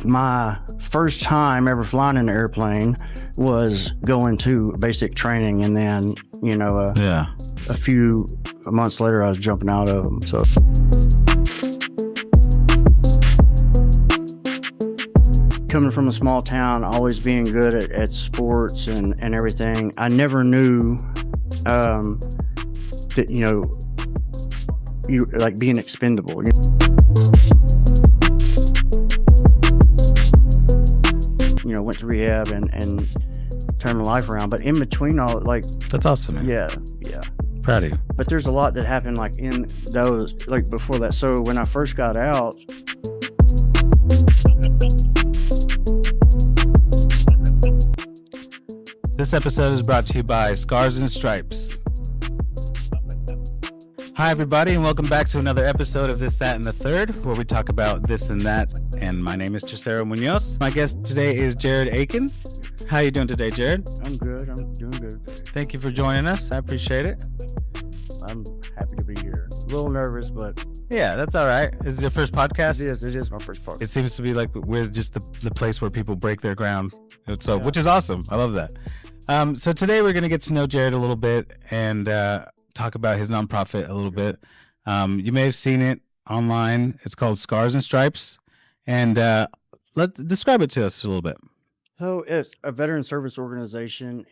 My first time ever flying an airplane was going to basic training, and then, a few months later, I was jumping out of them. So coming from a small town, always being good at sports and everything, I never knew that, you like being expendable. Went to rehab and turned my life around. But in between all, that's awesome, man. Yeah. Proud of you. But there's a lot that happened in those, before that. So when I first got out, This episode is brought to you by Scars and Stripes. Hi, everybody, and welcome back to another episode of This, That, and the Third, where we talk about this and that. And my name is Tercero Munoz. My guest today is Jared Eakin. How are you doing today, Jared? I'm good. I'm doing good. Thank you for joining us. I appreciate it. I'm happy to be here. A little nervous, but yeah, that's all right. Is this your first podcast? It is my first podcast. It seems to be like we're just the place where people break their ground. So, which is awesome. I love that. So today we're going to get to know Jared a little bit and talk about his nonprofit a little bit. You may have seen it online. It's called Scars and Stripes. And let's describe it to us a little bit. So it's a veteran service organization.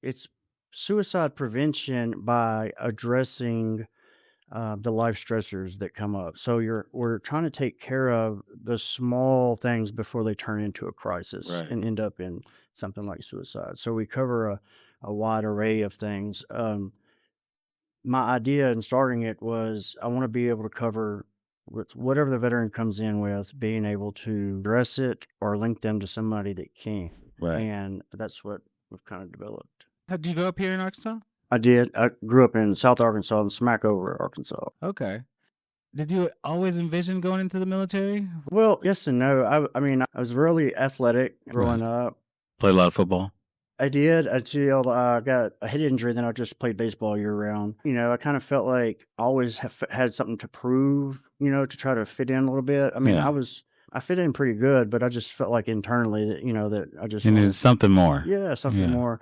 It's suicide prevention by addressing the life stressors that come up. So we're trying to take care of the small things before they turn into a crisis, right, and end up in something like suicide. So we cover a wide array of things. My idea in starting it was I want to be able to cover with whatever the veteran comes in with, being able to address it or link them to somebody that can. Right. And that's what we've kind of developed. Did you grow up here in Arkansas? I did. I grew up in South Arkansas, in Smackover, Arkansas. Okay. Did you always envision going into the military? Well, yes and no. I mean, I was really athletic growing up. Played a lot of football. I did until I got a head injury. Then I just played baseball year round. I kind of felt like I always had something to prove, to try to fit in a little bit. I mean, I fit in pretty good, but I just felt like internally that, that I just needed something more. Yeah, something more.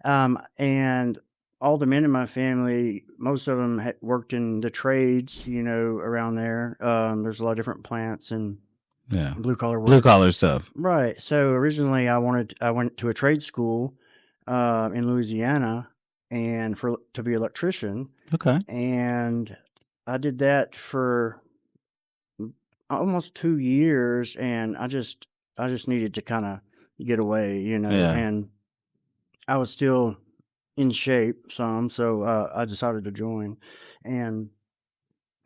And all the men in my family, most of them had worked in the trades, around there. There's a lot of different plants and blue collar stuff. Right. So originally I went to a trade school in Louisiana and to be an electrician. Okay. And I did that for almost 2 years, and I just needed to kind of get away, and I was still in shape some, so I decided to join. And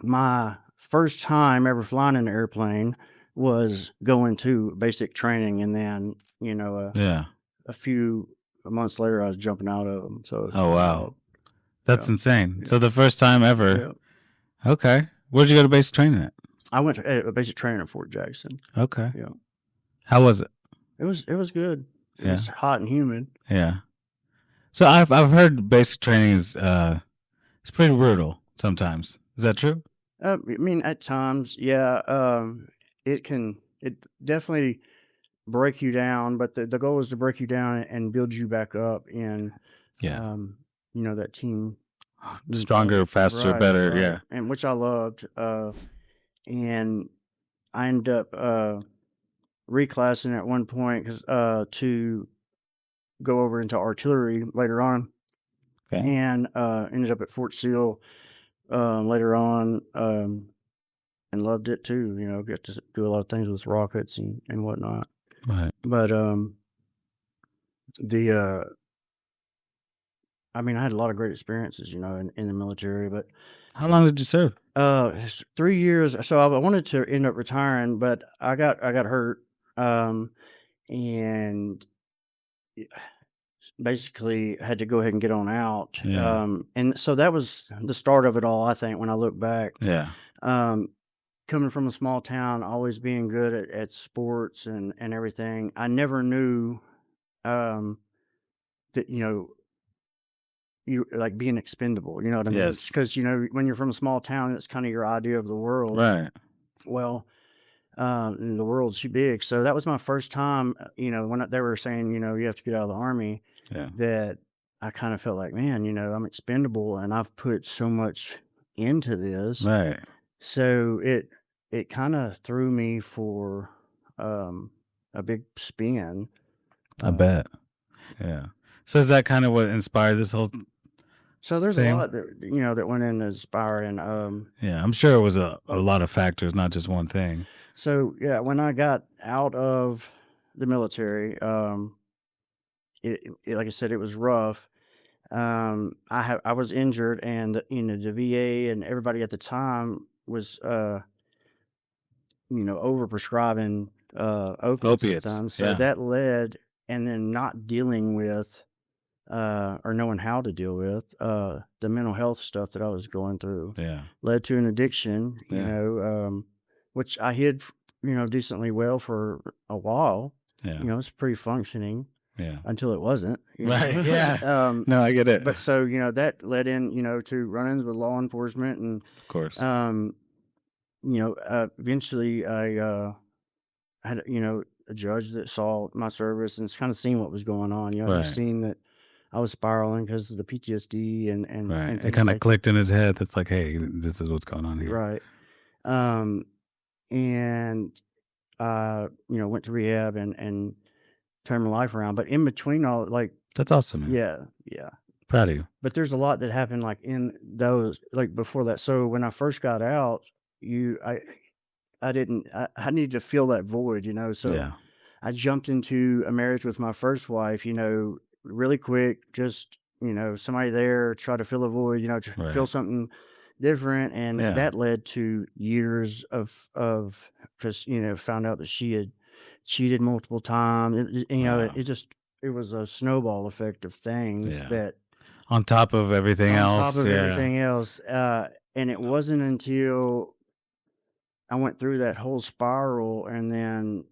my first time ever flying an airplane was going to basic training, and then a few months later I was jumping out of them. So wow, that's insane. Yeah. So the first time ever. Yeah. Okay, where'd you go to basic training at? I went to basic training at Fort Jackson. Okay. Yeah. How was it? It was good. It was hot and humid. Yeah. So I've heard basic training is it's pretty brutal sometimes. Is that true? I mean, at times, yeah. It definitely break you down, but the goal is to break you down and build you back up in that team. Stronger, faster, better, right. Yeah. And which I loved. And I ended up reclassing at one point to go over into artillery later on. Okay. And ended up at Fort Sill later on, and loved it too. Got to do a lot of things with rockets and whatnot. Right. But I mean, I had a lot of great experiences, in the military. But how long did you serve? 3 years. So I wanted to end up retiring, but I got hurt, and basically had to go ahead and get on out. Yeah. And so that was the start of it all, I think, when I look back. Yeah. Coming from a small town, always being good at sports and everything, I never knew that, you like being expendable, you know what I mean? Yes. Because, when you're from a small town, it's kind of your idea of the world. Right. Well, And the world's too big. So that was my first time, when they were saying, you have to get out of the army, Yeah. that I kind of felt like, man, I'm expendable and I've put so much into this. Right. So it kind of threw me for um, a big spin. I Uh, bet. Yeah. So is that kind of what inspired this whole so there's a thing? lot that went into inspiring. Yeah, I'm sure it was a lot of factors, not just one thing. So yeah, when I got out of the military, like I said, it was rough. I was injured, and the VA and everybody at the time was over prescribing opiates at the Opiates. time. So Yeah. that led, and then not dealing with or knowing how to deal with the mental health stuff that I was going through, Yeah. led to an addiction. Yeah. Which I hid, decently well for a while. Yeah. It's pretty functioning Yeah. until it wasn't. Right. Yeah. No, I get it. But so that led in to run-ins with law enforcement, and Of course. um, eventually I had a judge that saw my service and kind of seen what was going on. He Right. seen that I was spiraling because of the PTSD and Right. It things kind of like clicked in his head. That's like, hey, this is what's going on here. right. Um, and went to rehab and turned my life around. But in between all, like, That's awesome, man. yeah, yeah. Proud of you. But there's a lot that happened, like, in those, like, before that. So when I first got out, you I didn't I needed to fill that void, so Yeah. I jumped into a marriage with my first wife, really quick, just, somebody there, try to fill a void, feel Right. something different, and Yeah. that led to years of just, found out that she had cheated multiple times. Wow. It was a snowball effect of things Yeah. that On top of everything on top else. of Yeah. everything else, and it wasn't until I went through that whole spiral and then,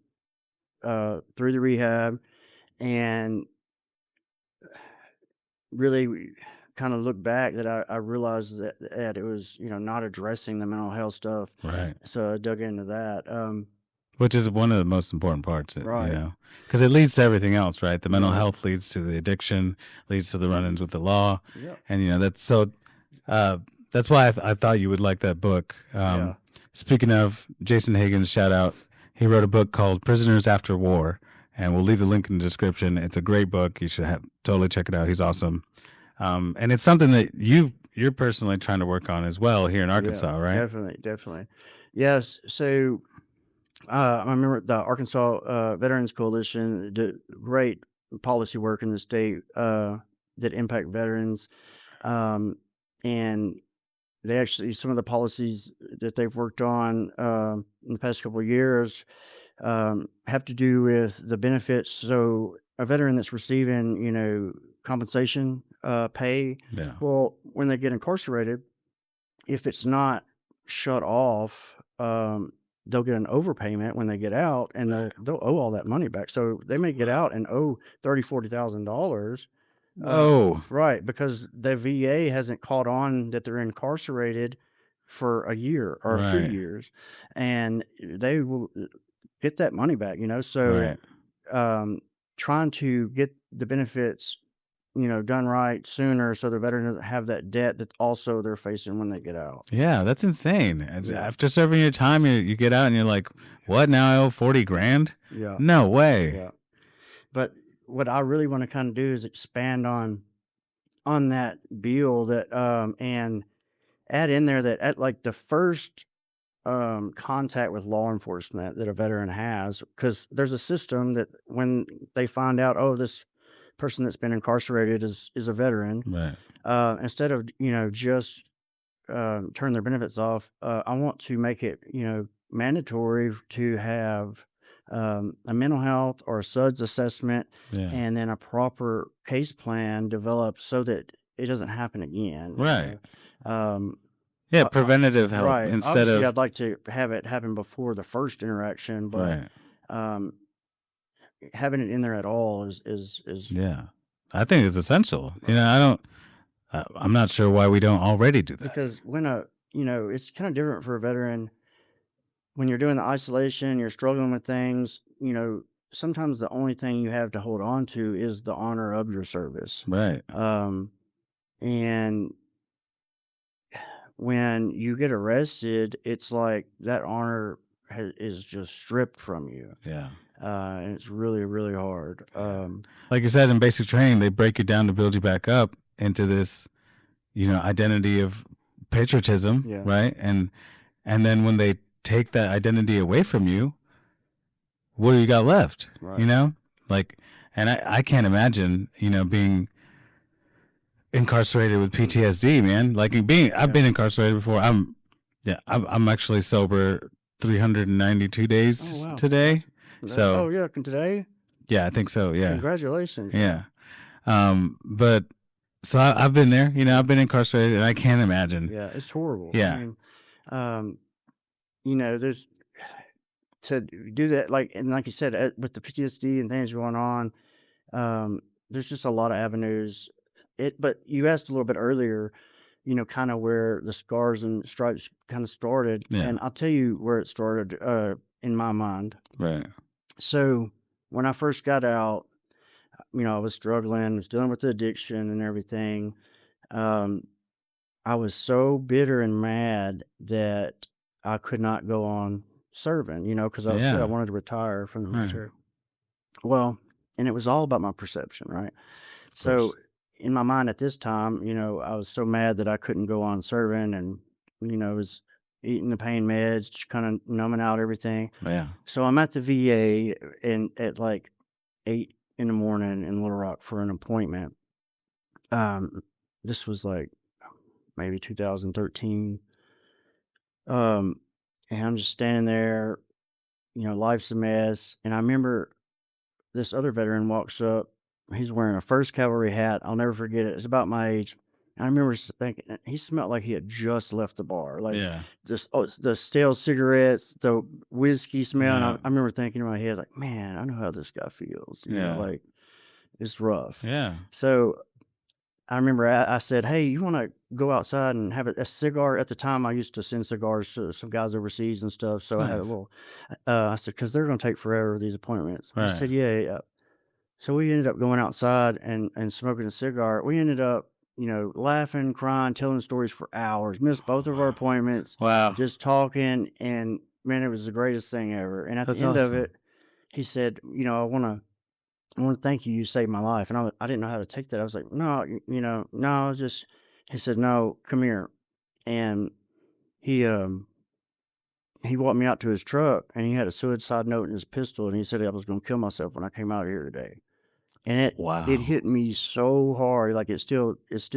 through the rehab and really kinda look back that I realized that it was, not addressing the mental health stuff, Right. so I dug into that, Which is one of the most important parts, right, because it leads to everything else, right? The mental yeah, health leads to the addiction, leads to the run-ins with the law, yep, and that's so. Uh, that's why I thought you would like that book. yeah, Speaking of Jason Higgins, shout out. He wrote a book called "Prisoners After War," and we'll leave the link in the description. It's a great book. You should totally check it out. He's awesome, and it's something that you're personally trying to work on as well here in yeah, Arkansas, right? definitely, definitely. Yes, so, I remember the Arkansas, Veterans Coalition did great policy work in the state, that impact veterans, um, and they actually some of the policies that they've worked on, in the past couple of years, have to do with the benefits. So a veteran that's receiving, compensation, pay, Yeah. well, when they get incarcerated, if it's not shut off, they'll get an overpayment when they get out, and they'll owe all that money back. So they may get out and owe $30,000, $40,000. Whoa. Right, because the VA hasn't caught on that they're incarcerated for a year or a few Right. years, and they will get that money back, so, Right. um, trying to get the benefits, done right sooner so the veteran doesn't have that debt that also they're facing when they get out. Yeah, that's insane. Yeah, After serving your time, you get out and you're like, "What now? I owe 40 grand? yeah, No way." yeah, but what I really wanna kinda do is expand on that bill that, and add in there that at, like, the first contact with law enforcement that a veteran has, because there's a system that when they find out, oh, this person that's been incarcerated is a veteran, Right. instead of just turn their benefits off, I want to make it mandatory to have a mental health or a SUDS assessment, Yeah. and then a proper case plan developed so that it doesn't happen again. Right. Um, Yeah, preventative help Right. instead Obviously, of I'd like to have it happen before the first interaction, but, right. um, having it in there at all is Yeah. I think it's essential. right. I don't I'm not sure why we don't already do that. Because when it's kinda different for a veteran. when you're doing the isolation, you're struggling with things, sometimes the only thing you have to hold on to is the honor of your service. Right. Um, and when you get arrested, it's like that honor is just stripped from you. Yeah. And it's really, really hard. Like you said, in basic training, they break you down to build you back up into this, identity of patriotism, Yeah, right? And then when they take that identity away from you, what do you got left? You right. know, like, and I can't imagine, being incarcerated with PTSD, man. Like I've Yeah. been incarcerated before. I'm actually sober 392 Oh, days wow. today. Oh, So yeah. Today? yeah, I think so. Yeah. Congratulations. Yeah. Yeah. But so I've been there, I've been incarcerated and I can't imagine. Yeah. It's horrible. I Yeah. mean, um, there's to do that, and like you said, with the PTSD and things going on, um, there's just a lot of avenues. But you asked a little bit earlier, kind of where the scars and stripes kind of started, Yeah. and I'll tell you where it started, in my mind. Right. So when I first got out, I was struggling, was dealing with the addiction and everything. Um, I was so bitter and mad that I could not go on serving, because I said I Yeah. wanted to retire from the Right. military. Well, and it was all about my perception, right? Of So course. in my mind at this time, I was so mad that I couldn't go on serving and, was eating the pain meds, just kind of numbing out everything. Yeah. So I'm at the VA and at like 8 in the morning in Little Rock for an appointment. Um, this was like maybe 2013. Um, and I'm just standing there, life's a mess. And I remember this other veteran walks up. He's wearing a First Cavalry hat. I'll never forget it. It's about my age. And I remember thinking he smelled like he had just left the bar, like Yeah. just the stale cigarettes, the whiskey smell. And I, Yeah. I remember thinking in my head, like, man, I know how this guy feels. Yeah. Like it's rough. Yeah. So I remember I said, "Hey, you want to go outside and have a cigar?" At the time, I used to send cigars to some guys overseas and stuff. So I had a Nice. little. I said, "Because they're going to take forever these appointments." He Right. said, "Yeah, yeah." So we ended up going outside and smoking a cigar. We ended up, laughing, crying, telling stories for hours. Missed both of our Wow. appointments, Wow. just talking, and man, it was the greatest thing ever. And at the That's end of awesome. it, he said, I want to thank you. You saved my life. And I didn't know how to take that. I was like, no, no, just, he said, no, come here. And he, um, he walked me out to his truck and he had a suicide note in his pistol. And he said I was going to kill myself when I came out of here today. And it Wow. hit me so hard. Like it still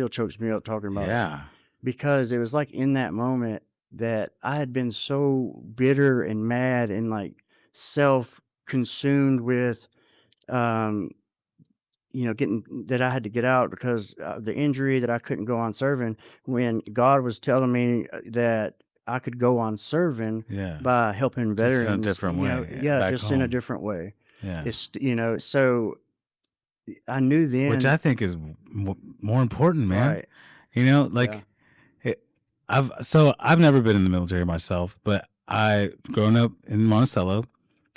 chokes me up talking about it Yeah. because it was like in that moment that I had been so bitter and mad and like self consumed with, um, getting that I had to get out because of the injury that I couldn't go on serving when God was telling me that I could go on serving Yeah. by helping Just in a veterans, different way. yeah, Back just in a home. different way. Yeah. So I knew Which then, I think is more important, man. right? Like Yeah, I've never been in the military myself, but I growing up in Monticello,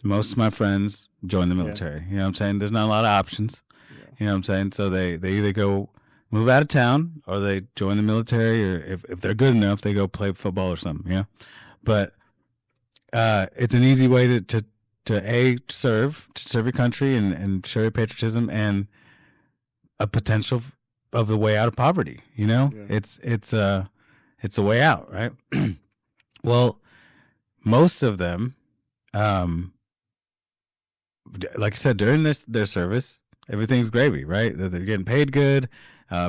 most of my friends joined the yeah, military. You know what I'm saying? There's not a lot of options. yeah, You know what I'm saying? So they either go move out of town or they join the military, or if they're good enough, they go play football or something. But it's an easy way to serve your country and show your patriotism and a potential of a way out of poverty. yeah, It's a way out, right? Well, most of them, um, like I said, during their service, everything's gravy, right? They're getting paid good.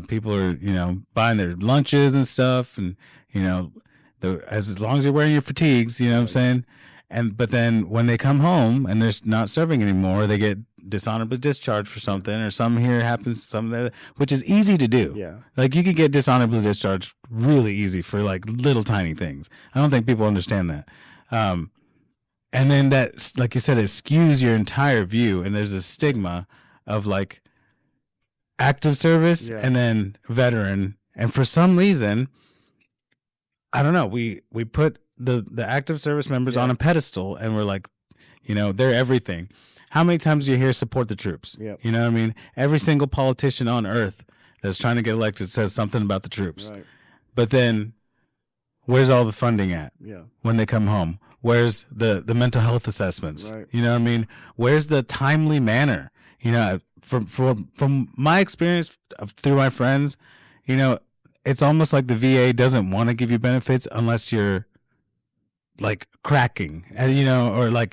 People are, buying their lunches and stuff, and you know, as long as you're wearing your fatigues, you know what I'm right, saying. But then when they come home and they're not serving anymore, they get dishonorably discharged for yeah, something, or something here happens, something there, which is easy to do. yeah, Like you could get dishonorably discharged really easy for like little tiny things. I don't think people understand that. Um, and then that, like you said, it skews your entire view, and there's a stigma of like active service yeah, and then veteran, and for some reason, I don't know, we put the active service members on Yeah. a pedestal, and we're like, they're everything. How many times do you hear support the troops? Yep. You know what I mean? Every single politician on earth that's trying to get elected says something about the troops. Right. But then where's all the funding at Yeah. when they come home? Where's the mental health assessments? Right. You know what I mean? Where's the timely manner? From my experience through my friends, it's almost like the VA doesn't want to give you benefits unless you're like cracking, and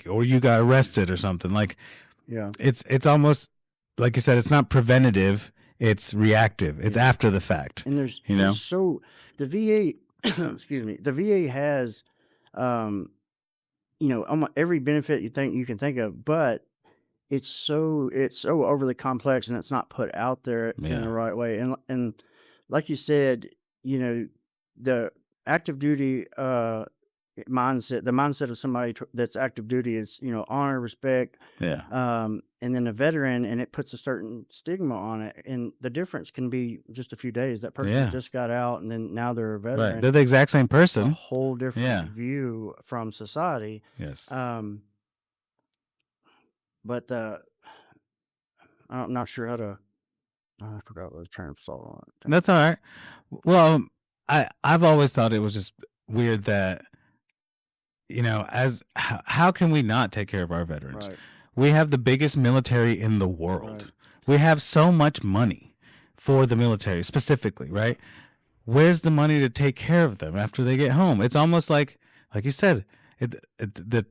or you got arrested or something. Like Yeah. it's almost like you said, it's not preventative, it's reactive. It's Yeah. after the fact. And there's You know? so the VA excuse me, the VA has um almost every benefit you can think of, but it's so overly complex and it's not put out there in the Yeah. right way. And like you said, you know, the active duty mindset, the mindset of somebody that's active duty is, honor, respect, Yeah. and then a veteran, and it puts a certain stigma on it. And the difference can be just a few days. That person Yeah. just got out, and then now they're a Right. veteran. They're the exact same A person. whole different Yeah. view from society. Yes. Um, but I'm not sure how to. I forgot what I was trying to solve on it. That's all right. Well, I've always thought it was just weird that, as how can we not take care of our veterans? Right. We have the biggest military in the world. Right. We have so much money for the military specifically, right? Where's the money to take care of them after they get home? It's almost like you said, that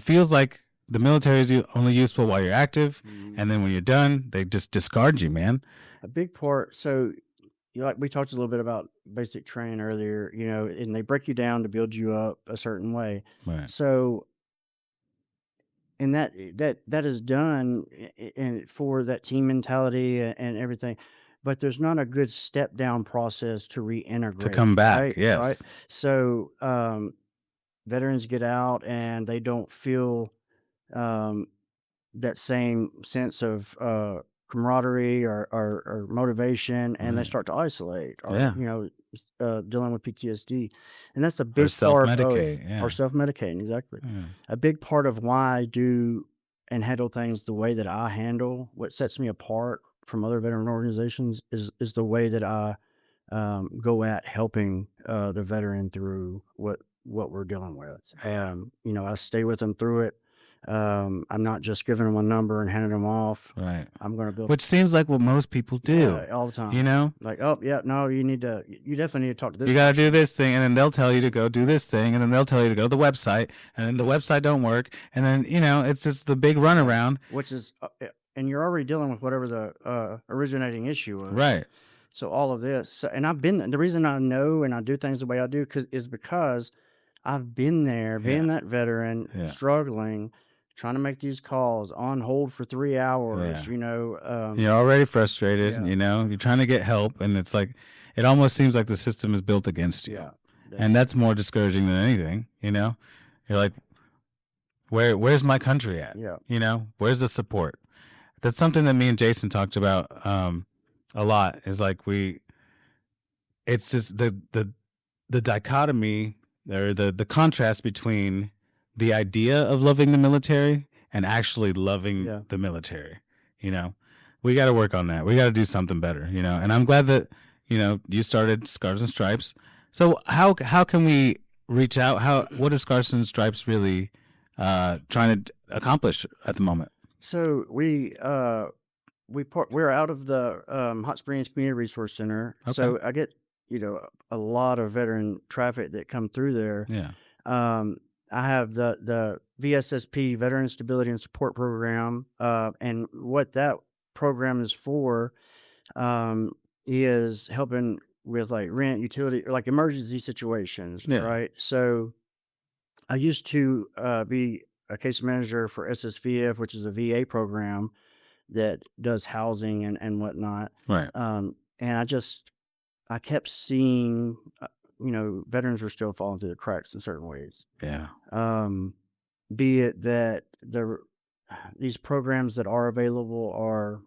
feels like the military is only useful while you're active, and then when you're done, they just discard you, man. A big part. So, like we talked a little bit about basic training earlier, and they break you down to build you up a certain way. Right. So, and that is done and for that team mentality and everything, but there's not a good step down process to reintegrate. To come back, Right. yes. So, veterans get out and they don't feel um, that same sense of camaraderie or motivation, and they Right. start to isolate or Yeah. dealing with PTSD, and that's a Or big part of self-medicate, yeah. or self-medicating, exactly. Yeah. A big part of why I do and handle things the way that I handle, what sets me apart from other veteran organizations is the way that I go at helping the veteran through what we're dealing with. I stay with them through it. I'm not just giving them a number and handing them off. Right. I'm going to build. Which seems like what most people do. Yeah, all the time. You know? Like, oh yeah, no, you definitely need to talk to this. You got to do this thing, and then they'll tell you to go do this thing, and then they'll tell you to go to the website, and then the website don't work, and then it's just the big runaround. Which is, and you're already dealing with whatever the originating issue was. Right. So all of this, and the reason I know and I do things the way I do is because I've been there, being that veteran, Yeah. struggling, trying to make these calls on hold for 3 hours. Yeah. You're already frustrated. Yeah. You're trying to get help, and it's like it almost seems like the system is built against you. Yeah. And that's more discouraging than anything. You're like, where's my country at? Yeah. Where's the support? That's something that me and Jason talked about a lot. Is like it's just the dichotomy or the contrast between the idea of loving the military and actually loving the military. We got to work on that. We got to do something better. And I'm glad that you started Scars and Stripes. So how can we reach out? What is Scars and Stripes really trying to accomplish at the moment? So we're out of the Hot Springs Community Resource Center. Okay. So I get a lot of veteran traffic that come through there. Yeah. I have the VSSP, Veteran Stability and Support Program, and what that program is for is helping with like rent, utility, like emergency situations, Yeah. right? So I used to be a case manager for SSVF, which is a VA program that does housing and whatnot. Right. And I kept seeing, veterans were still falling through the cracks in certain ways. Yeah. Be it that these programs that are available are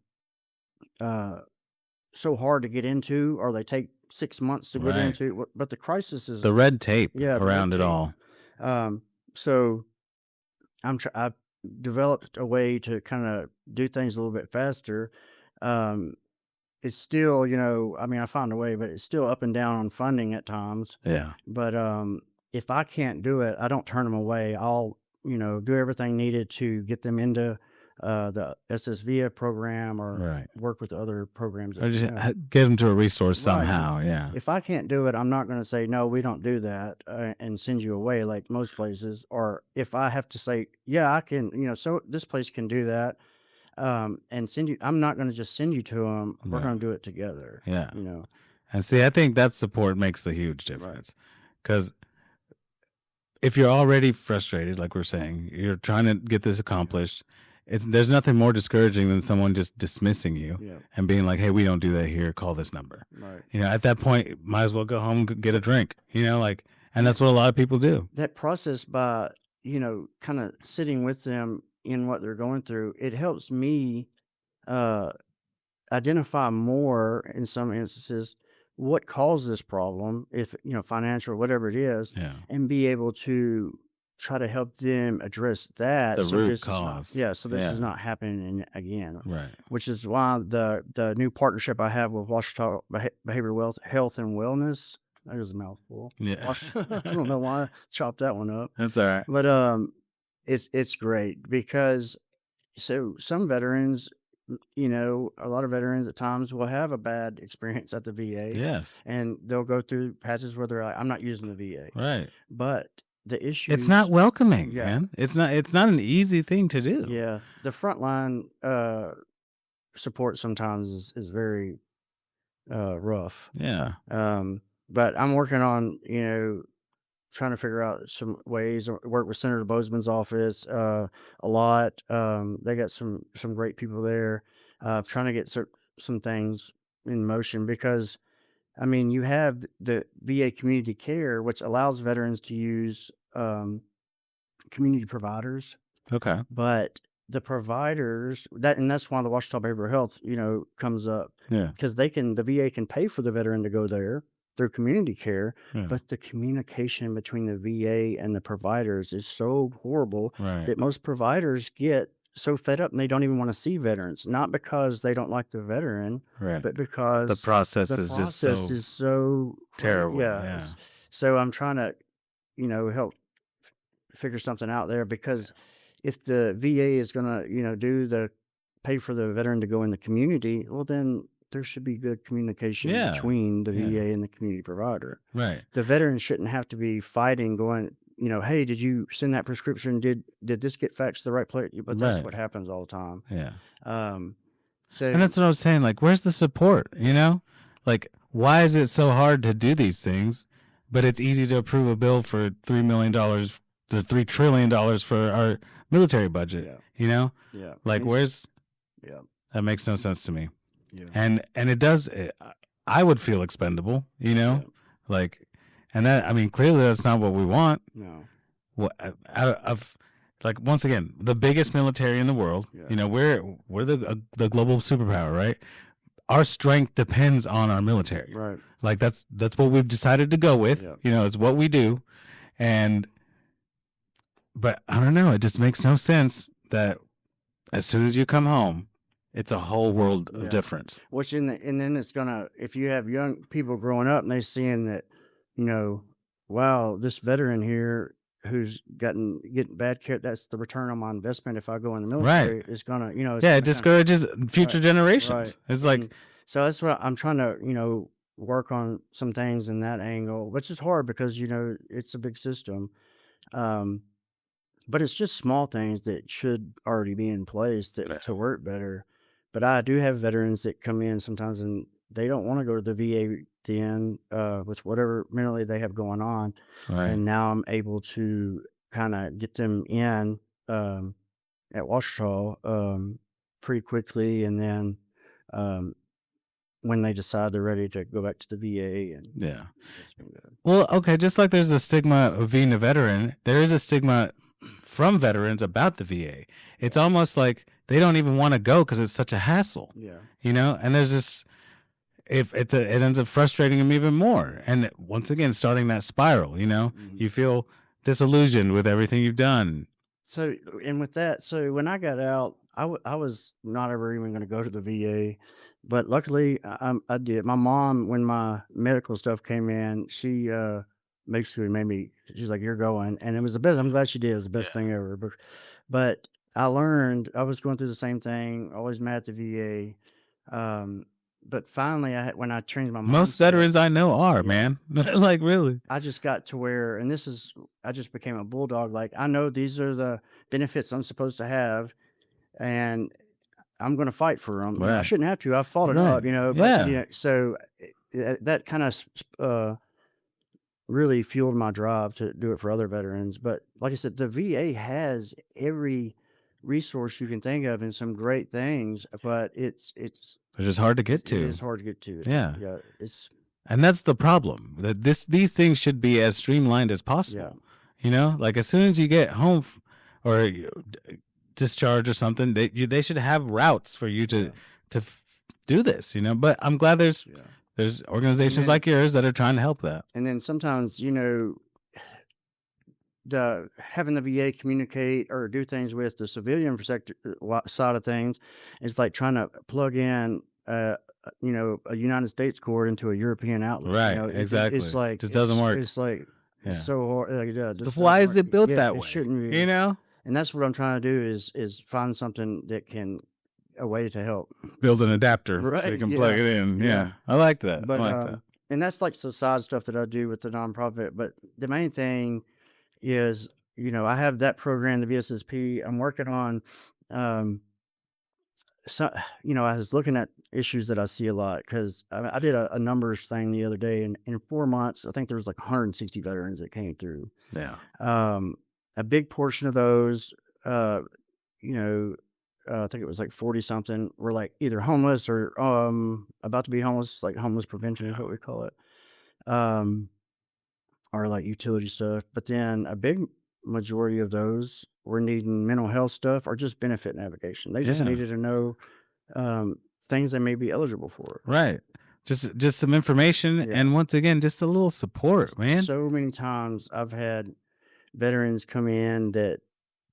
so hard to get into, or they take 6 months to get Right. into. But the crisis is The red tape the red around it tape. all. Um, so I've developed a way to kinda do things a little bit faster. Um, it's still, I mean, I found a way, but it's still up and down on funding at times. Yeah. But, if I can't do it, I don't turn them away. I'll, do everything needed to get them into, the SSVIA program or Right. work with other programs that, Or just get them to a resource right. somehow. Yeah. If I can't do it, I'm not gonna say, "No, we don't do that," and send you away like most places. Or if I have to say, "Yeah, I can," so this place can do that, and send you, I'm not gonna just send you to them. We're Right. gonna do it together, Yeah. you know? And see, I think that support makes the huge Right. difference. Because if you're already frustrated, like we're saying, you're trying to get this Yeah. accomplished. There's nothing more discouraging than someone just dismissing you Yeah. and being like, "Hey, we don't do that here. Call this number." Right. At that point, might as well go home get a drink. And And that's what a lot of people do. that process by, kinda sitting with them in what they're going through, it helps me, uh identify more in some instances what caused this problem, if financial or whatever it is, Yeah, and be able to try to help them address that, the so root this is not, cause. yeah, so this is Yeah, not happening again. right. Which is why the new partnership I have with Washita Behavioral Health and Wellness, that is a mouthful. Yeah, I don't know why I chopped that one up, that's all right. but it's great because, so some veterans, a lot of veterans at times will have a bad experience at the VA, Yes, and they'll go through patches where they're like, "I'm not using the VA." right. But the It's not issues, welcoming, yeah, man. It's not an easy thing to do. yeah, the frontline support sometimes is very rough. Yeah, But I'm working on, trying to figure out some ways, or work with Senator Bozeman's office a lot. They got some great people there. Trying to get some things in motion because, I mean, you have the VA community care, which allows veterans to use community providers, okay. but the providers that's why the Washita Behavioral Health, comes up, Yeah, because the VA can pay for the veteran to go there through community care, yeah, but the communication between the VA and the providers is so horrible right, that most providers get so fed up and they don't even want to see veterans, not because they don't like the veteran, right. but The because process the is just process so is so terrible. yeah. Yeah, So I'm trying to, help figure something out there, because if the VA is gonna, do the pay for the veteran to go in the community, well, then there should be good communication yeah, between the yeah. VA and the community provider. Right, The veteran shouldn't have to be fighting, going, "Hey, did you send that prescription? Did this get faxed to the right place?" But that's right. what happens all the time. Yeah. Um, And so that's what I was saying. Like, where's the support? Like, why is it so hard to do these things, but it's easy to approve a bill for $3 million to $3 trillion for our military budget? yeah, yeah, Like, and it's where's yeah, that makes no sense to me. yeah, And it does. I would feel expendable. yeah, Like, and that I mean, clearly that's not what we want. no, What out of like once again the biggest military in the world. yeah, We're the global superpower, right? Our strength depends on our military. right, Like that's what we've decided to go with. yeah, It's what we do. And but I don't know, it just makes no sense that as soon as you come home, it's a whole world of yeah. difference. Which and then it's gonna, if you have young people growing up and they seeing that, you know, wow, this veteran here who's getting bad care, that's the return on my investment if I go in the Right. military, is gonna, it's Yeah, it gonna kind discourages of, future right, right. generations. It's like And so that's what I'm trying to, work on some things in that angle, which is hard because, it's a big system. Um, but it's just small things that should already be in place that to work better. But I do have veterans that come in sometimes and they don't want to go to the VA then, with whatever mentally they have going on. right. And now I'm able to kind of get them in, um, at Washita, pretty quickly. And then, um, when they decide they're ready to go back to the VA, and Yeah. it's been good. Well, okay, just like there's a stigma of being a veteran, there is a stigma from veterans about the VA. It's Yeah. almost like they don't even want to go because it's such a hassle, Yeah. And there's this, if it ends up frustrating them even more. And once again, starting that spiral, Mhm. you feel disillusioned with everything you've done. So, and with that, so when I got out, I was not ever even going to go to the VA, but luckily I did. My mom, when my medical stuff came in, she basically made me. She's like, "You're going," and it was the best. I'm glad she did. It was the best Yeah. thing ever. But I learned I was going through the same thing. Always mad at the VA. But finally, when I changed my Most mindset, veterans I know are, yeah, man. Like, really. I just got to where, and this is, I just became a bulldog. Like, I know these are the benefits I'm supposed to have, and I'm going to fight for them. I Right. shouldn't have to. I've fought Right. enough, but Yeah. so that kind of really fueled my drive to do it for other veterans. But like I said, the VA has every resource you can think of and some great things, but They're just hard to get it to. is hard to get to. Yeah. Yeah, it's And that's the problem. That these things should be as streamlined as yeah, possible. You know, like as soon as you get home or discharge or something, they should have routes for you yeah, to do this. You know, but I'm glad yeah. there's And organizations then like yours that are trying to help that. sometimes, the having the VA communicate or do things with the civilian sector side of things is like trying to plug in, a United States cord into a European outlet. Right. It's Exactly. like Just doesn't work. it's Yeah. so hard. Like, yeah, So this why doesn't is work. it built Yeah, that it way? shouldn't You be. know, And that's what I'm trying to do is find something that can a way to help. build an adapter so you Right? can plug Yeah, it in. yeah. Yeah, I like that. I But like that. and that's like the side stuff that I do with the nonprofit. But the main thing is, I have that program, the VSSP. I'm working on, um, so, I was looking at issues that I see a lot because I did a numbers thing the other day, and in 4 months, I think there was like 160 veterans that came through. Yeah. Um, a big portion of those, uh, you know, I think it was like 40 something were like either homeless or about to be homeless, like homeless prevention is Yeah. what we call it. Um, or like utility stuff. But then a big majority of those were needing mental health stuff or just benefit navigation. They just Yeah. needed to know things they may be eligible for. Right. Just some information Yeah. and once again, just a little support, man. So many times I've had veterans come in that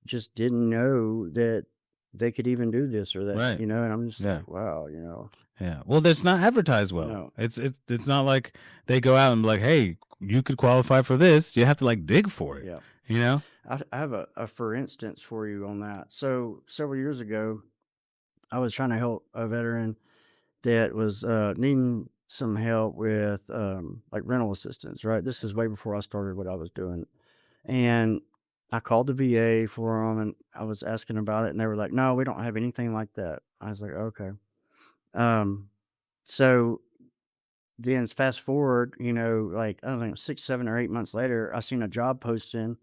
just didn't know that they could even do this or that, Right. and I'm just Yeah. like, wow, Yeah. Well, it's not advertised well. no. It's not like they go out and be like, "Hey, you could qualify for this." You have to like dig for it, Yeah. you know? I have a for instance for you on that. So several years ago, I was trying to help a veteran that was, needing some help with, like, rental assistance, right? This is way before I started what I was doing, and I called the VA for them, and I was asking about it, and they were like, "No, we don't have anything like that." I was like, "Okay." Um, so then fast forward, like, I don't know, 6, 7, or 8 months later, I seen a job posting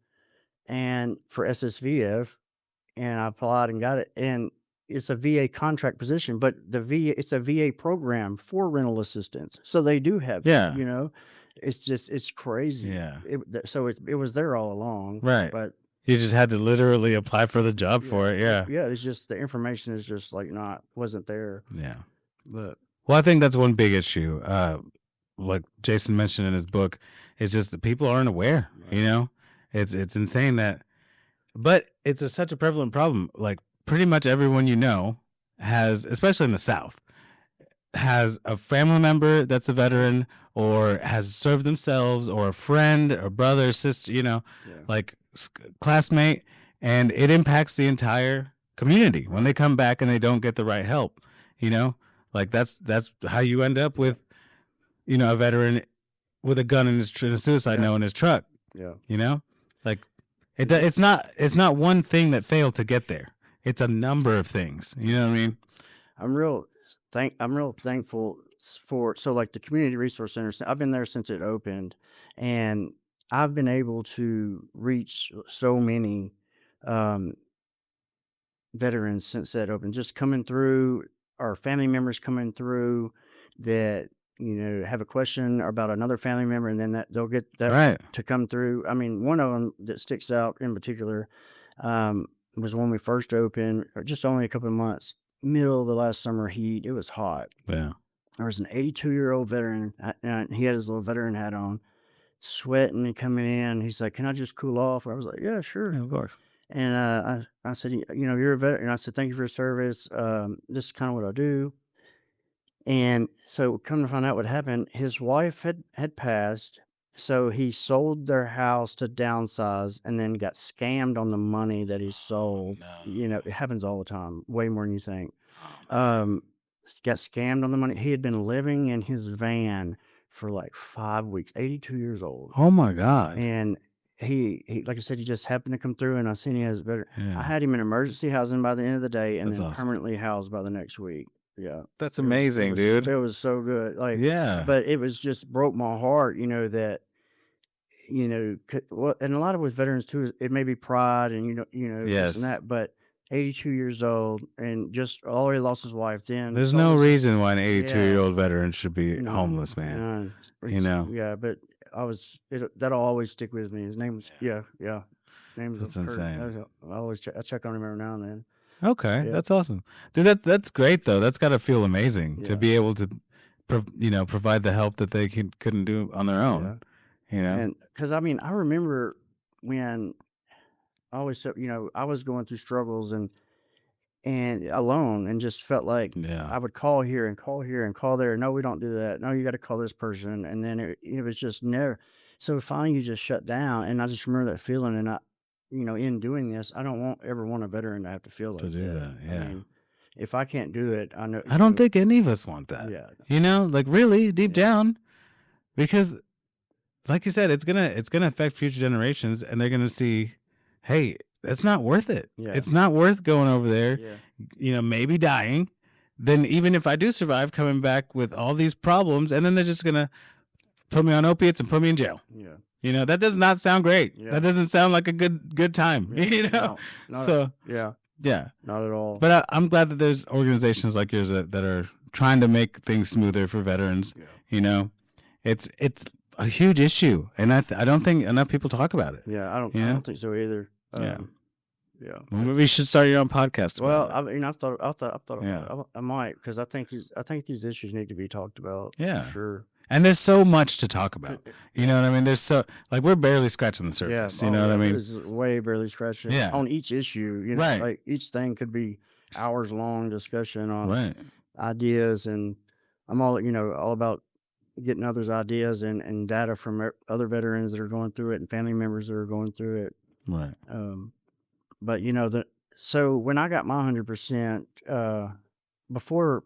and for SSVF, and I applied and got it, and it's a VA contract position, but it's a VA program for rental assistance, so they do have it, Yeah. It's just it's crazy. Yeah. So it was there all along, Right. but You just had to literally apply for the job yeah, for it. Yeah. yeah, it's just the information is just like not wasn't there, Yeah. but Well, I think that's one big issue. Like Jason mentioned in his book, it's just that people aren't aware, right, you know? It's insane that but it's such a prevalent problem. Like pretty much everyone you know has, especially in the South, has a family member that's a veteran or has served themselves or a friend or brother, sister, yeah, like classmate, and it impacts the entire community when they right, come back and they don't get the right help, you know? Like that's how you end up yeah, with, a veteran with a gun in in a suicide yeah, note in his truck, yeah, you know? Like and then it's not one thing that failed to get there. It's a number of things. You know what I mean? I'm real thankful for so like the community resource center. I've been there since it opened, and I've been able to reach so many um, veterans since that opened. Just coming through, our family members coming through that have a question about another family member, and then that they'll get that Right. to come through. I mean, one of them that sticks out in particular was when we first opened, or just only a couple of months, middle of the last summer heat. It was hot. Yeah. There was an 82-year-old veteran, and he had his little veteran hat on, sweating and coming in. He's like, "Can I just cool off?" I was like, "Yeah, sure." Yeah, of course. And I said, You know, you're a veteran." And I said, "Thank you for your service. This is kind of what I do." And so, come to find out what happened, his wife had passed. So he sold their house to downsize, and then got scammed on the money that he Oh, sold. no. You know, it happens all the time, way more than you think. Oh, man. Um, got scammed on the money. He had been living in his van for like 5 weeks. 82 years old. Oh my god. And he like I said, he just happened to come through, and I seen he has better. I Yeah. had him in emergency housing by the end of the day, and That's then awesome. permanently housed by the next week. Yeah. That's It amazing, was dude. it was so good. Like, Yeah. but it was just broke my heart, that, well, and a lot of with veterans too is it may be pride and, this and Yes. that, but 82 years old and just already lost his wife, then There's sold no his house. reason why an Yeah. 82-year-old veteran should be None, homeless, man. none. You know? Yeah, but that'll always stick with me. His name was, Yeah. yeah, yeah. Name's That's Kurt. insane. I always I check on him every now and then. Okay, Yeah, that's awesome. Dude, that's great though. That's gotta feel amazing to yeah, be able to provide the help that they couldn't do on their own, yeah. you know? And because I mean, I remember when I always said, I was going through struggles and alone, and just felt like Yeah. I would call here and call here and call there. No, we don't do that. No, you got to call this person. And then it was just never. So finally, you just shut down. And I just remember that feeling. And in doing this, I don't ever want a veteran to have to feel To like do that. that, I yeah. mean, if I can't do it, I know, I don't think any of us want that. yeah, Like really deep yeah, down, because like you said, it's gonna affect future generations, and they're gonna see, hey, it's not worth it. yeah, It's not worth going over there, yeah, maybe dying. Then even if I do survive, coming back with all these problems, and then they're just gonna put me on opiates and put me in jail. yeah, That does not sound great. yeah, That doesn't sound like a good time. yeah. No, not, So yeah, yeah, not at all. but I'm glad that there's organizations like yours that are trying to make things smoother for veterans. Yeah, You know, it's a huge issue, and I don't think enough people talk about it. yeah. You I know, don't think so either. yeah. Yeah. Maybe we should start your own podcast about Well, it. I've thought about Yeah, it. I might, because I think these issues need to be talked about for yeah. sure. And there's so much to talk 'Cause about. You yeah, know what I mean? There's so like we're barely scratching the yeah. surface. You Oh, know what I yeah. mean? This is way barely scratching Yeah. on each issue. Right. Like each thing could be hours long discussion on Right. ideas, and I'm all about getting others' ideas and data from other veterans that are going through it and family members that are going through it. Right. Um, but so when I got my 100%, before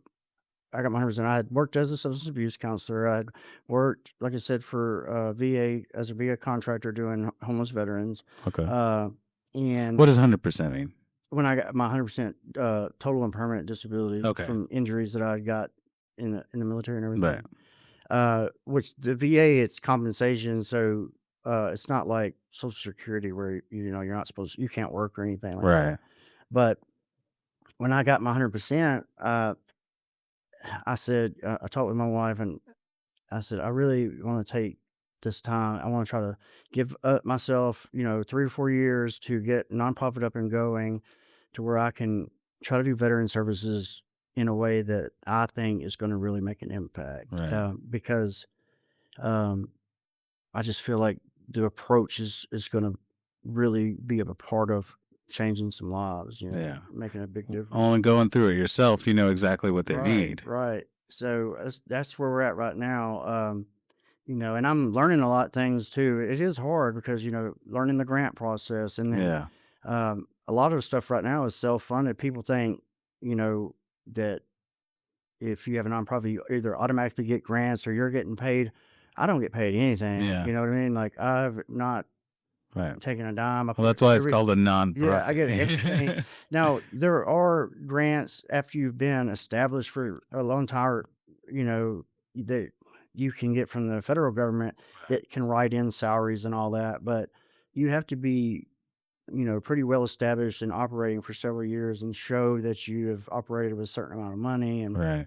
I got my 100%, I had worked as a substance abuse counselor. I'd worked, like I said, for VA as a VA contractor doing homeless veterans. Okay. Uh, and What does 100% mean? when I got my 100% total and permanent disability Okay. from injuries that I got in the military and Right. everything, which the VA, it's compensation. So it's not like Social Security where, you're not you can't work or anything like that. Right. But when I got my 100%, I talked with my wife, and I said, I really want to take this time. I want to try to give up myself, 3 or 4 years to get nonprofit up and going to where I can try to do veteran services in a way that I think is going to really make an impact. Right. Because um, I just feel like the approach is going to really be a part of changing some lives, Yeah. making a big difference. Only going through it yourself, you know exactly what they Right, need. right. So that's where we're at right now. And I'm learning a lot of things too. It is hard because, learning the grant process, and then Yeah. a lot of the stuff right now is self-funded. People think, that if you have a nonprofit, you either automatically get grants or you're getting paid. I don't get paid anything. Yeah. You know what I mean? Like, I've not Right. taken a dime. I Well, put that's why it's every called a Yeah, I get everything. nonprofit. Now, there are grants after you've been established for a long time, that you can get from the federal government that can write in salaries and all that, but you have to be, pretty well established and operating for several years and show that you have operated with a certain amount of money. And Right.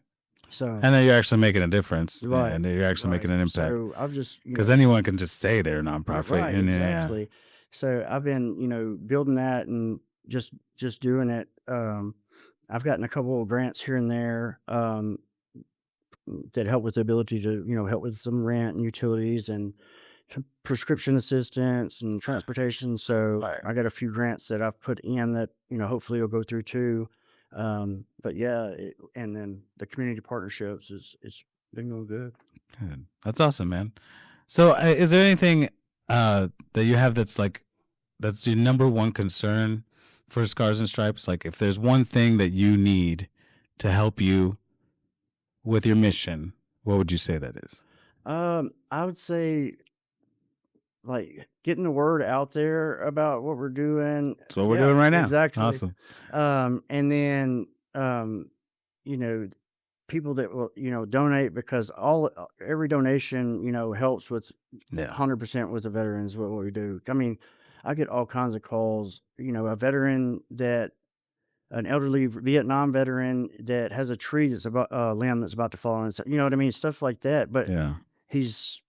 so, And then you're actually making a difference, right, and then you're actually right. making an impact. So I've just, Because anyone can just say they're a nonprofit, right, and yeah, exactly. So I've been, building that and just doing it. I've gotten a couple of grants here and there, that help with the ability to, help with some rent and utilities, and prescription assistance and transportation. So Right. I got a few grants that I've put in that, hopefully will go through too. But yeah, and then the community partnerships is been going good. Good. That's awesome, man. So, is there anything that you have that's your number one concern for Scars and Stripes? Like, if there's one thing that you need to help you with your mission, what would you say that is? I would say like getting the word out there about what we're doing. That's what we're Yeah, doing right now. exactly. Awesome. And then you know, people that will, donate because every donation, helps with Yeah. 100% with the veterans, what we do. I mean, I get all kinds of calls, a veteran that an elderly Vietnam veteran that has a tree that's about a limb that's about to fall on. You know what I mean? Stuff like that. But Yeah. he's,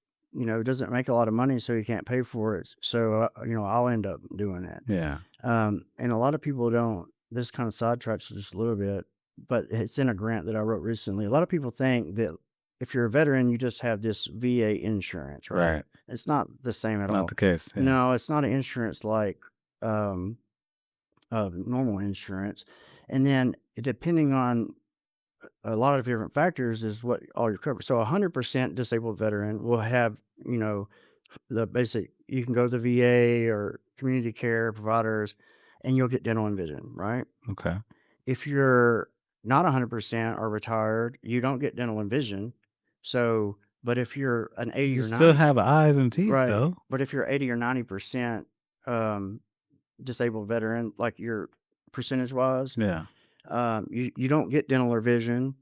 doesn't make a lot of money, so he can't pay for it. So, I'll end up doing that. Yeah. And a lot of people don't. This kind of sidetracks just a little bit, but it's in a grant that I wrote recently. A lot of people think that if you're a veteran, you just have this VA insurance, right? Right. It's not the same at Not all. the case. Yeah. No, it's not an insurance like um, normal insurance. And then depending on a lot of different factors is what all your coverage. So 100% disabled veteran will have, the basic, you can go to the VA or community care providers and you'll get dental and vision, right? Okay. If you're not 100% or retired, you don't get dental and vision. So, but if you're an 80 You or still 90, have eyes and teeth, right. though. But if you're 80 or 90% um, disabled veteran, like your percentage wise, Yeah. you don't get dental or vision,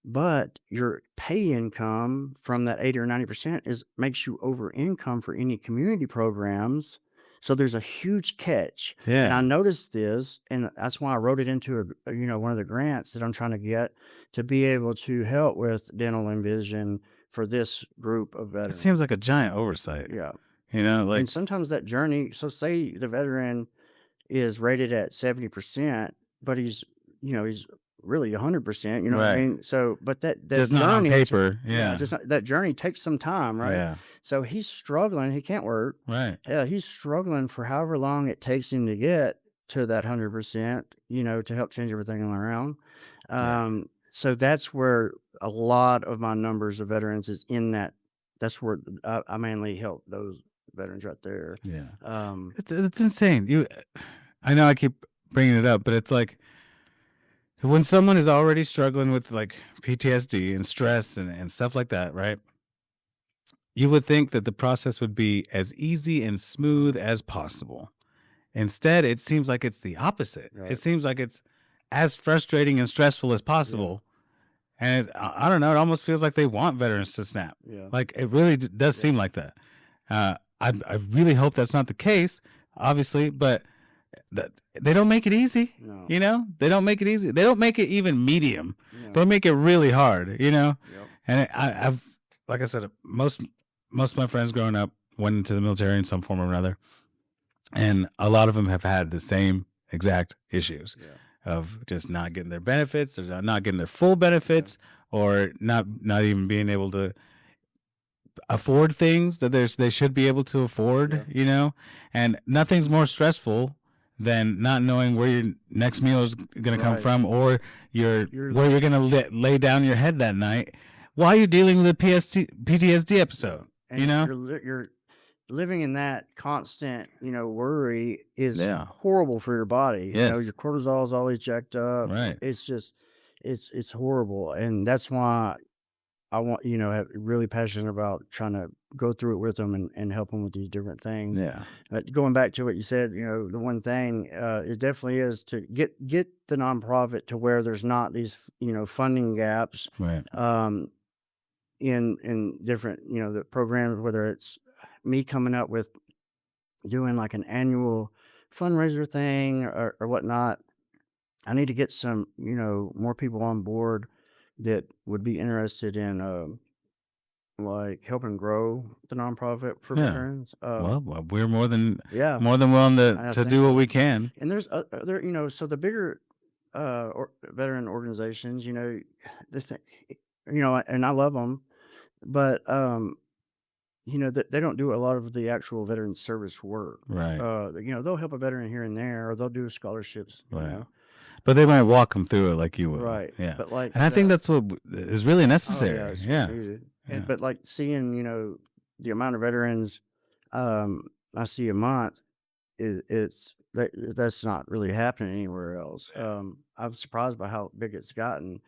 but your pay income from that 80 or 90% is makes you over income for any community programs. So there's a huge catch. And I Yeah. noticed this, and that's why I wrote it into one of the grants that I'm trying to get to be able to help with dental and vision for this group of It veterans. seems like a giant oversight. Yeah. Like, And sometimes that journey, so say the veteran is rated at 70%, but he's really 100%, you know what I right. mean? So, but that Just not on journey paper. yeah, Yeah. just that journey takes some time, right? Yeah. So he's struggling, he can't work. Right. Yeah, he's struggling for however long it takes him to get to that 100%, to help change everything around. Yeah. So that's where a lot of my numbers of veterans is in that. That's where I mainly help those veterans right there. Yeah. Um, It's insane. I know I keep bringing it up, but it's like when someone is already struggling with like PTSD and stress and stuff like that, right? You would think that the process would be as easy and smooth as possible. Instead, it seems like it's the opposite. It right. seems like it's as frustrating and stressful as Yeah. possible. And I don't know, it almost feels like they want veterans to snap. Yeah. Like it really does Yeah. seem like that. I really hope that's not the case, obviously, but that they don't make it easy. No. They don't make it easy. They don't make it even medium. No. They make it really hard. Yep. And I've like I said, most of my friends growing up went into the military in some form or another, and a lot of them have had the same exact issues Yeah. of just not getting their benefits or not getting their full Yeah. benefits or not even being able to afford things that they should be able to Yeah. afford. And nothing's more stressful than not knowing where your next meal is going to come Right. from or You're where you're going to lay down your head that night while you're dealing with a PTSD yeah. episode, you And know? you're living in that constant, worry is Yeah. horrible for your body. Your Yes. cortisol is always jacked up. Right. It's just it's horrible. And that's why I want, really passionate about trying to go through it with them and help them with these different things. Yeah. But going back to what you said, the one thing it definitely is to get the nonprofit to where there's not these, funding gaps Right. um, in different, the programs, whether it's me coming up with doing like an annual fundraiser thing or whatnot. I need to get some, more people on board that would be interested in like helping grow the nonprofit for Yeah. veterans. Well, we're more than Yeah, willing to I do think what we can. and there's other, so the bigger veteran organizations, the th- and I love them, but that they don't do a lot of the actual veteran service work. Right. They'll help a veteran here and there, or they'll do scholarships. Right. But they might walk them through it like you will. Right. Yeah. But like And I think the that's what is really Oh yeah, necessary. it's Yeah. needed. Yeah. But like seeing, the amount of veterans I see a month that's not really happening anywhere else. I'm surprised by how big it's gotten.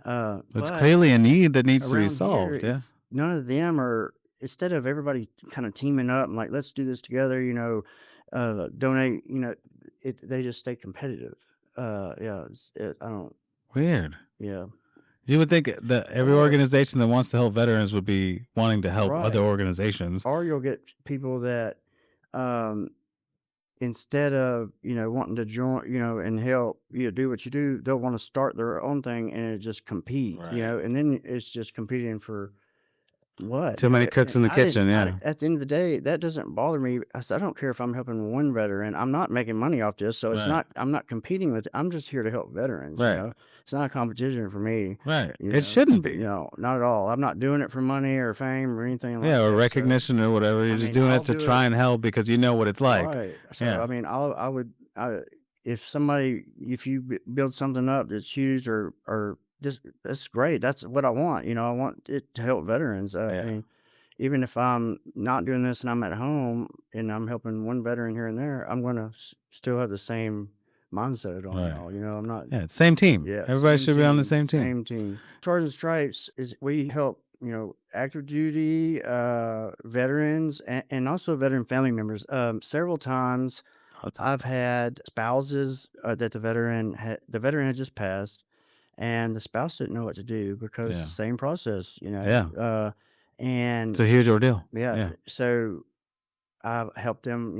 It's But clearly a need that needs to be around here, solved. Yeah. it's none of them are instead of everybody kind of teaming up and like, let's do this together, donate, they just stay competitive. Yeah, I don't, Weird. yeah, You would think that every or organization that wants to help veterans would be wanting to help other right, organizations. or you'll get people that, um, instead of wanting to join, and help do what you do, they'll want to start their own thing and just compete, Right. and then it's just competing for what? Too many cooks in the I didn't kitchen. I Yeah. di at the end of the day, that doesn't bother me. I don't care if I'm helping one veteran. I'm not making money off this, so Right. I'm not competing with I'm just here to help veterans, Right. It's not a competition for me, Right. It shouldn't be. No, not at all. I'm not doing it for money or fame or anything like Yeah, or that, so, recognition or whatever. You're I just mean, doing I'll it to do it. try and help because you know what it's like. Right. So, Yeah. I mean, if you build something up that's huge or just that's great. That's what I want. I want it to help veterans. I Yeah. mean, even if I'm not doing this and I'm at home and I'm helping one veteran here and there, I'm going to still have the same mindset on it Right. all. I'm not, Yeah. Same team. yeah, Everybody same should be on the team, same team. same team. Stars and Stripes is we help, active duty veterans and also veteran family members. Several times That's I've had spouses that the veteran had just passed, and the spouse didn't know what to do because Yeah. same process, Yeah. and It's a huge ordeal. yeah, Yeah. so I've helped them,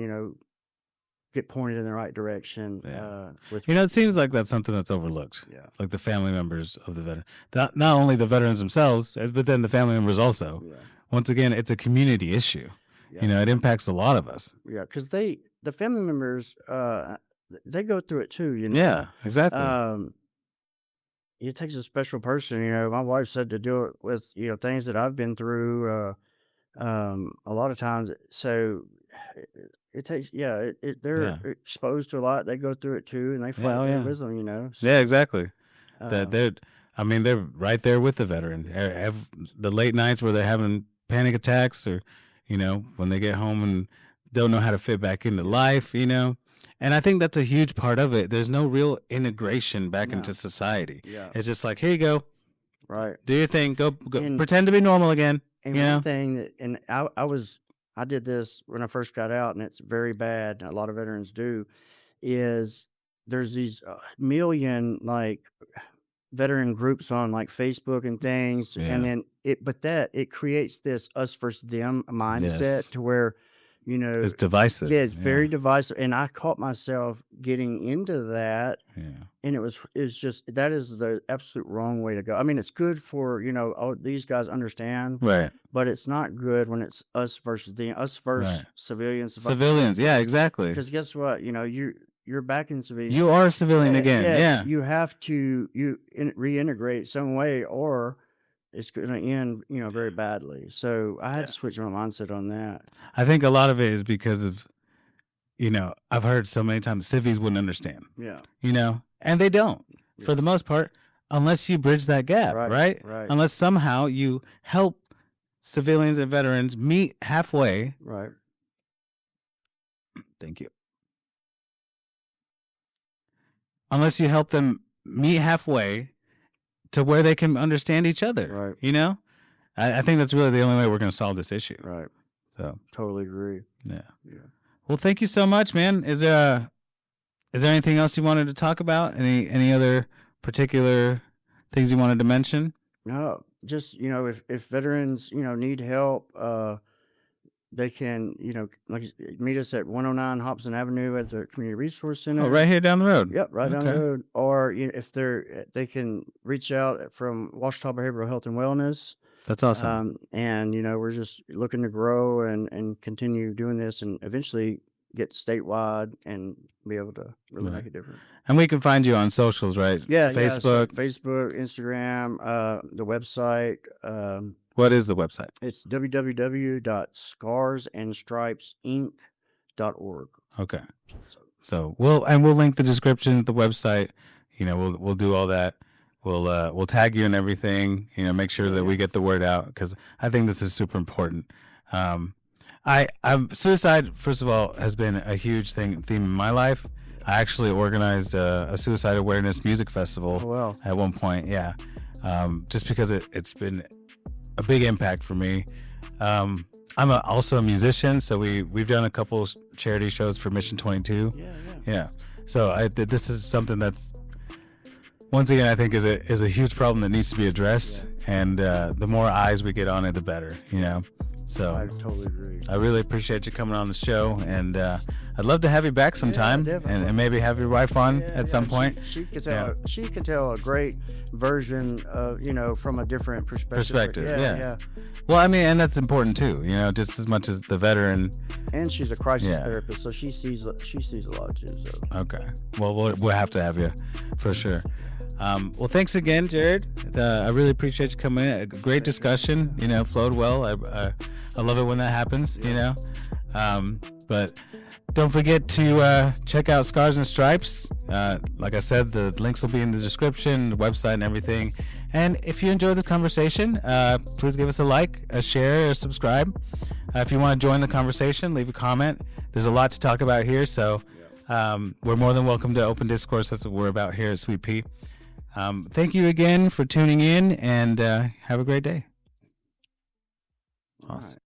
get pointed in the right direction Yeah. with It seems like that's something that's overlooked. yeah, Like the family members of the veteran. Not only the veterans themselves, but then the family members also. yeah, Once again, it's a community issue. yeah, It impacts a lot of us. yeah, because the family members they go through it too, Yeah, exactly. Um, it takes a special person, My wife said to do it with things that I've been through. A lot of times, so it takes, yeah, they're Yeah. exposed to a lot. They go through it too, and they Yeah. fight Oh, there yeah. with them, Yeah, So, exactly. That um, they're, I mean, they're right there with the veteran. yeah, The late nights where they're having panic attacks, or when they get home and don't know how to fit back into yeah, life. And I think that's a huge part of it. There's no real integration back into no, society. yeah, It's just like, here you go, right. do your thing, go And pretend to be normal again. and one thing that, and I did this when I first got out, and it's very bad. A lot of veterans do is there's these million like veteran groups on like Facebook and things, and Yeah. then it creates this us versus them mindset Yes. to where, It's divisive. yeah, it's Yeah. very divisive. And I caught myself getting into that, Yeah. and it's just that is the absolute wrong way to go. I mean, it's good for oh, these guys understand, Right. but it's not good when it's us versus them, us versus Right. civilians. Civilians. Yeah, exactly. Because guess what? You're back in civilian. You are a civilian again. Yes, Yeah. you have to reintegrate some way, or it's going to end, very badly. So I had Yeah. to switch my mindset on that. I think a lot of it is because of, I've heard so many times civvies wouldn't understand, Yeah, and they don't yeah, for the most part, unless you bridge that gap, right, right? right, Unless somehow you help civilians and veterans meet halfway. right, Thank you. Unless you help them meet halfway to where they can understand each other, right, I think that's really the only way we're going to solve this issue. right. So, Totally agree. yeah. Yeah. Well, thank you so much, man. Is there anything else you wanted to talk about? Any other particular things you wanted to mention? No, just if veterans need help, they can meet us at 109 Hobson Avenue at the Community Resource Oh, Center. right here down the road. Yep, right down the Okay. road. Or if they can reach out from Washita Behavioral Health and Wellness. That's awesome. And we're just looking to grow and continue doing this, and eventually get statewide and be able to really Right. make a difference. And we can find you on socials, right? Yeah, yeah. So Facebook. Facebook, Instagram, the website. What is the website? It's www.scarsandstripesinc.org. Okay. So, So we'll link the description of the website. We'll do all that. We'll tag you and everything. Make sure that we get the word out, because I think this is super important. Suicide, first of all, has been a huge theme in my life. I actually organized a suicide awareness music festival well, at one point. Yeah, just because it's been a big impact for me. I'm also a musician, so we've done a couple charity shows for Mission 22. Yeah. So this is something that's, once again, I think is a huge problem that needs to be addressed, and the more eyes we get on it, the better. So I totally agree. I really appreciate you coming on the show, and I'd love to have you back sometime, definitely. and maybe have your wife on at some point. She could tell. She could tell a great version of from a different perspective. Yeah. Well, I mean, and that's important too. Just as much as the veteran. And she's a crisis therapist, so she sees a lot too. So okay. Well, we'll have to have you for sure. Well, thanks again, Jared. I really appreciate you coming in. A great discussion. Flowed well. I love it when that happens. But don't forget to check out Scars and Stripes. Like I said, the links will be in the description, the website, and everything. And if you enjoyed this conversation, please give us a like, a share, or subscribe. If you want to join the conversation, leave a comment. There's a lot to talk about here, so we're more than welcome to open discourse. That's what we're about here at Sweet Pea. Thank you again for tuning in, and have a great day. Awesome.